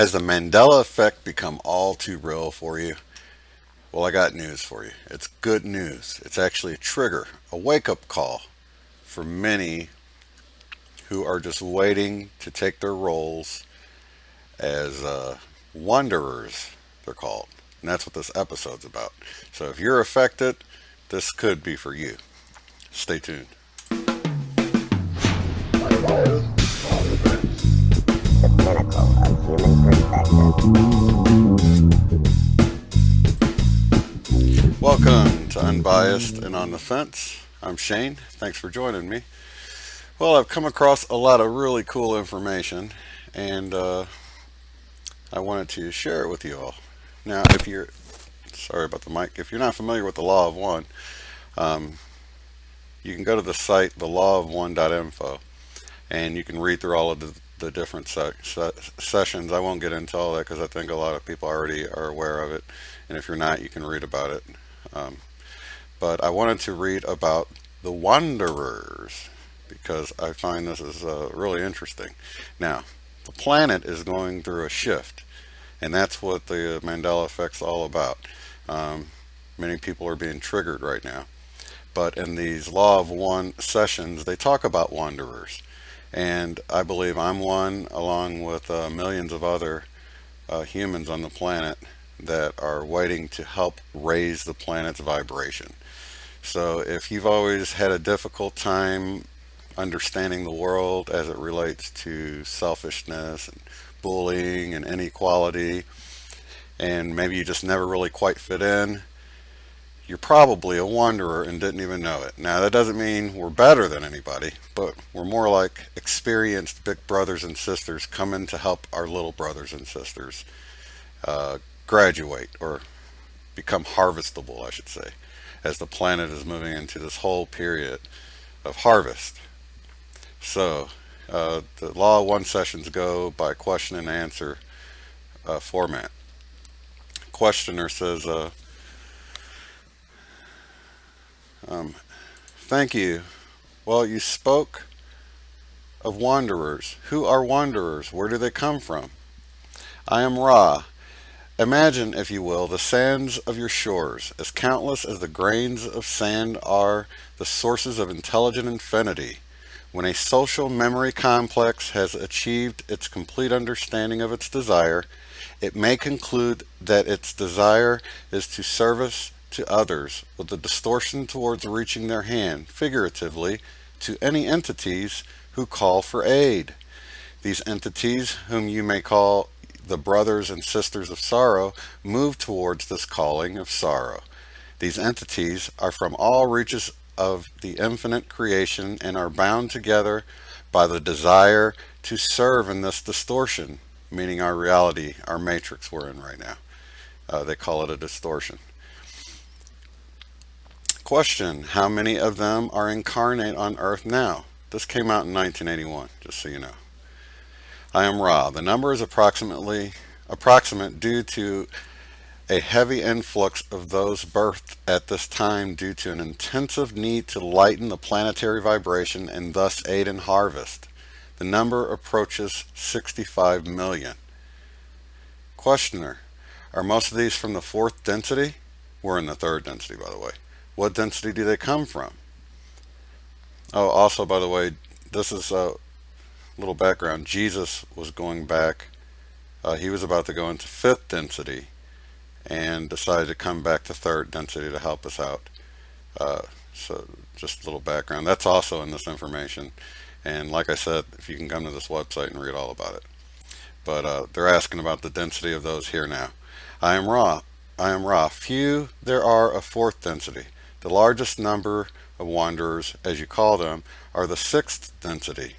Has the Mandela Effect become all too real for you? Well, I got news for you. It's good news. It's actually a trigger, a wake up call for many who are just waiting to take their roles as wanderers, they're called. And that's what this episode's about. So if you're affected, this could be for you. Stay tuned. Wonders, wondrous, the pinnacle of human Welcome to Unbiased and on the Fence. I'm Shane. Thanks for joining me. Well, I've come across a lot of really cool information, and I wanted to share it with you all. Now, if you're sorry about the mic, if you're not familiar with the Law of One, um, you can go to the site thelawofone.info, and you can read through all of the different sessions. I won't get into all that because I think a lot of people already are aware of it, and if you're not, you can read about it. Um, but I wanted to read about the wanderers because I find this is really interesting. Now, the planet is going through a shift, and that's what the Mandela Effect's all about. Um, Many people are being triggered right now. But in these Law of One sessions, they talk about wanderers. And I believe I'm one, along with millions of other humans on the planet that are waiting to help raise the planet's vibration. So if you've always had a difficult time understanding the world as it relates to selfishness and bullying and inequality, and maybe you just never really quite fit in, you're probably a wanderer and didn't even know it. Now, that doesn't mean we're better than anybody, but we're more like experienced big brothers and sisters coming to help our little brothers and sisters graduate or become harvestable, I should say, as the planet is moving into this whole period of harvest. So, the Law of One sessions go by question and answer format. Questioner says, um, thank you. Well, you spoke of wanderers. Who are wanderers? Where do they come from? I am Ra. Imagine, if you will, the sands of your shores, as countless as the grains of sand are the sources of intelligent infinity. When a social memory complex has achieved its complete understanding of its desire, it may conclude that its desire is to service to others, with a distortion towards reaching their hand, figuratively, to any entities who call for aid. These entities, whom you may call the brothers and sisters of sorrow, move towards this calling of sorrow. These entities are from all reaches of the infinite creation and are bound together by the desire to serve in this distortion, meaning our reality, our matrix we're in right now. They call it a distortion. Question: how many of them are incarnate on Earth now? This came out in 1981, just so you know. I am Ra. The number is approximate due to a heavy influx of those birthed at this time due to an intensive need to lighten the planetary vibration and thus aid in harvest. The number approaches 65 million. Questioner: are most of these from the fourth density? We're in the third density, by the way. What density do they come from? Oh, also, by the way, this is a little background. Jesus was going back. He was about to go into fifth density and decided to come back to third density to help us out. So just a little background. That's also in this information. And like I said, if you can come to this website and read all about it. But they're asking about the density of those here now. I am Ra. I am Ra. Few there are of fourth density. The largest number of wanderers, as you call them, are the sixth density.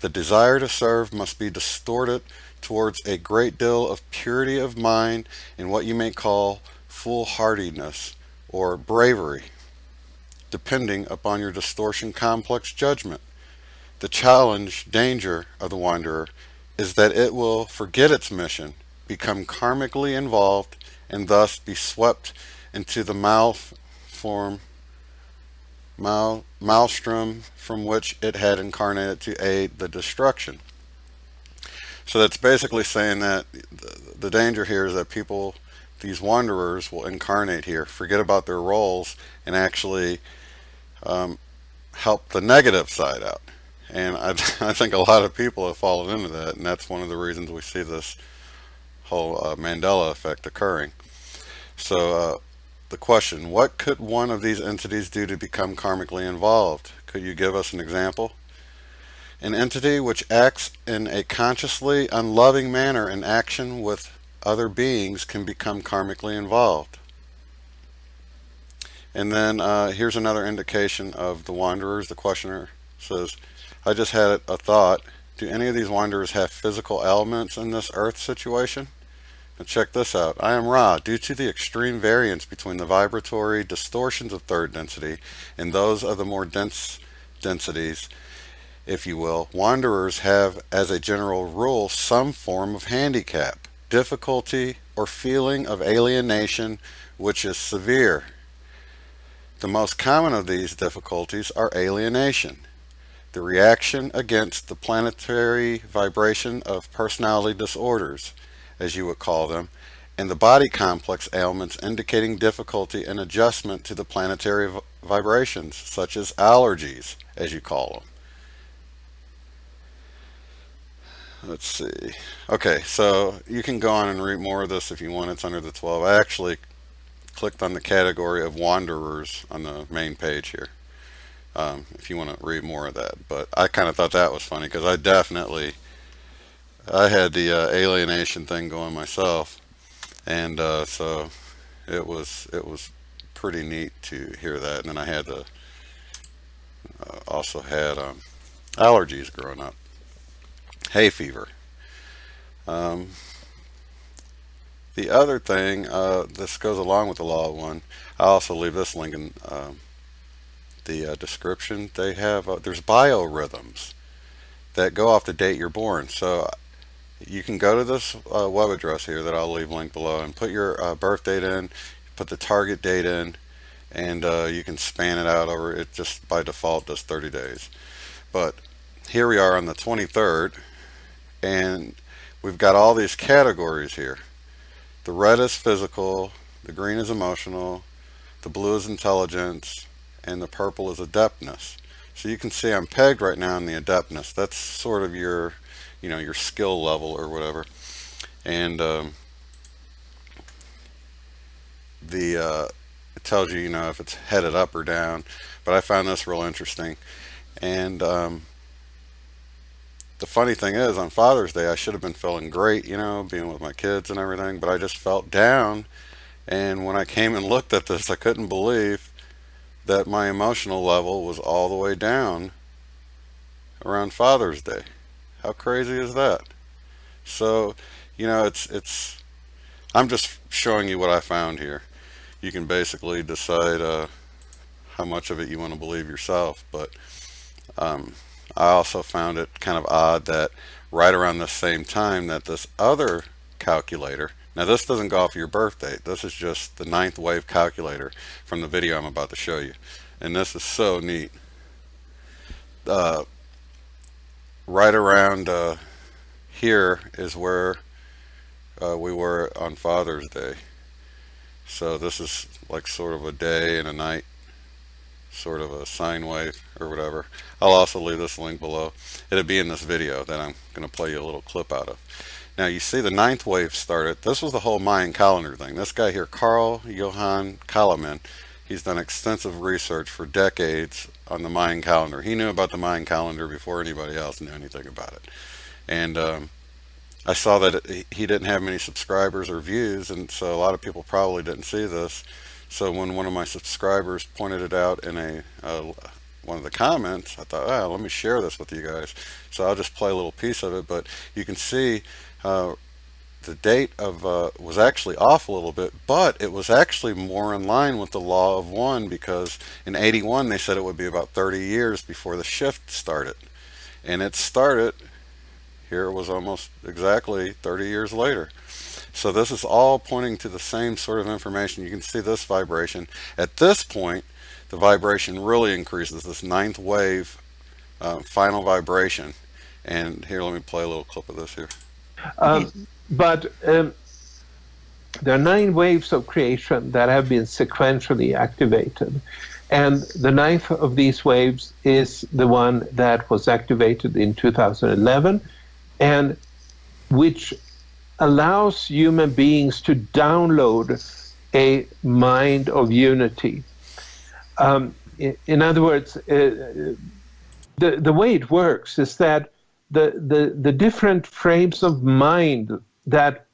The desire to serve must be distorted towards a great deal of purity of mind and what you may call foolhardiness or bravery, depending upon your distortion complex judgment. The danger of the wanderer is that it will forget its mission, become karmically involved, and thus be swept into the maelstrom from which it had incarnated to aid the destruction. So that's basically saying that the danger here is that people, these wanderers, will incarnate here, forget about their roles, and actually um, help the negative side out. And I think a lot of people have fallen into that, and that's one of the reasons we see this whole Mandela effect occurring. So, the question: what could one of these entities do to become karmically involved? Could you give us an example? An entity which acts in a consciously unloving manner in action with other beings can become karmically involved. And then here's another indication of the wanderers. The questioner says, I just had a thought. Do any of these wanderers have physical elements in this Earth situation? Now check this out. I am Ra. Due to the extreme variance between the vibratory distortions of third density and those of the more dense densities, if you will, wanderers have, as a general rule, some form of handicap, difficulty, or feeling of alienation which is severe. The most common of these difficulties are alienation, the reaction against the planetary vibration of personality disorders, as you would call them, and the body complex ailments indicating difficulty in adjustment to the planetary vibrations, such as allergies, as you call them. Let's see. Okay, so you can go on and read more of this if you want. It's under the 12. I actually clicked on the category of wanderers on the main page here. If you want to read more of that, but I kind of thought that was funny because I had the alienation thing going myself, and so it was pretty neat to hear that. And then I had to also had allergies growing up, hay fever. Um, the other thing, this goes along with the law of one. I'll also leave this link in the description. They have there's biorhythms that go off the date you're born. So you can go to this web address here that I'll leave linked below and put your birth date in, put the target date in, and you can span it out over. It just by default does 30 days. But here we are on the 23rd, and we've got all these categories here. The red is physical, the green is emotional, the blue is intelligence, and the purple is adeptness. So you can see I'm pegged right now in the adeptness. That's sort of your skill level or whatever. And the it tells you, if it's headed up or down. But I found this real interesting. And the funny thing is, on Father's Day, I should have been feeling great, being with my kids and everything, but I just felt down. And when I came and looked at this, I couldn't believe that my emotional level was all the way down around Father's Day. How crazy is that? So, it's I'm just showing you what I found here. You can basically decide how much of it you want to believe yourself, but um, I also found it kind of odd that right around the same time that this other calculator, now this doesn't go off your birth date, this is just the ninth wave calculator from the video I'm about to show you. And this is so neat. Uh, right around here is where we were on Father's Day. So this is like sort of a day and a night, sort of a sine wave or whatever. I'll also leave this link below. It'll be in this video that I'm going to play you a little clip out of. Now you see the ninth wave started. This was the whole Mayan calendar thing. This guy here, Carl Johann Kalaman, he's done extensive research for decades on the Mayan calendar. He knew about the Mayan calendar before anybody else knew anything about it. And I saw that he didn't have many subscribers or views, and so a lot of people probably didn't see this. So when one of my subscribers pointed it out in one of the comments, I thought, let me share this with you guys. So I'll just play a little piece of it, but you can see the date of was actually off a little bit, but it was actually more in line with the law of one, because in 81 they said it would be about 30 years before the shift started. And it started, here it was almost exactly 30 years later. So this is all pointing to the same sort of information. You can see this vibration. At this point, the vibration really increases, this ninth wave final vibration. And here, let me play a little clip of this here. But there are 9 waves of creation that have been sequentially activated. And the ninth of these waves is the one that was activated in 2011, and which allows human beings to download a mind of unity. In other words, the way it works is that the different frames of mind that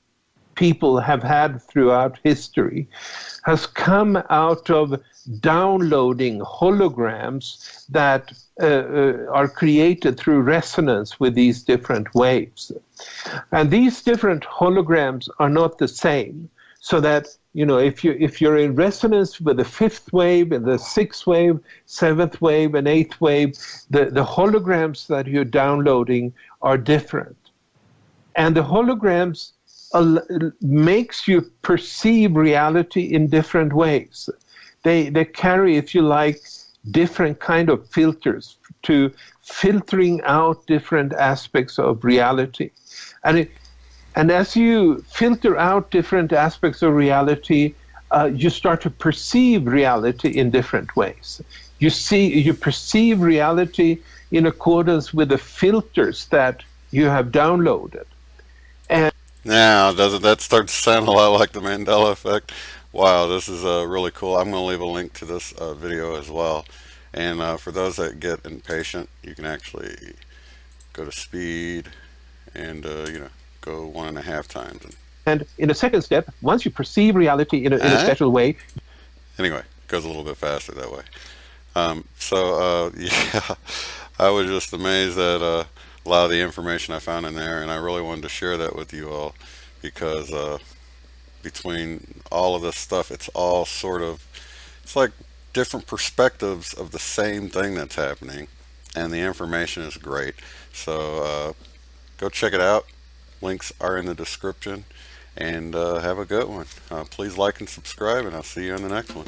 people have had throughout history has come out of downloading holograms that are created through resonance with these different waves. And these different holograms are not the same. So that, if you're in resonance with the fifth wave and the sixth wave, seventh wave, and eighth wave, the holograms that you're downloading are different. And the holograms makes you perceive reality in different ways. They carry, if you like, different kind of filters to filtering out different aspects of reality. And as you filter out different aspects of reality, you start to perceive reality in different ways. You perceive reality in accordance with the filters that you have downloaded. And Now, doesn't that start to sound a lot like the Mandela Effect? Wow, this is really cool. I'm going to leave a link to this video as well. And for those that get impatient, you can actually go to speed and, go 1.5 times. And in a second step, once you perceive reality in a special way. Anyway, it goes a little bit faster that way. Yeah, I was just amazed at a lot of the information I found in there, and I really wanted to share that with you all because between all of this stuff, it's all it's like different perspectives of the same thing that's happening, and the information is great. So go check it out. Links are in the description, and have a good one. Please like and subscribe, and I'll see you in the next one.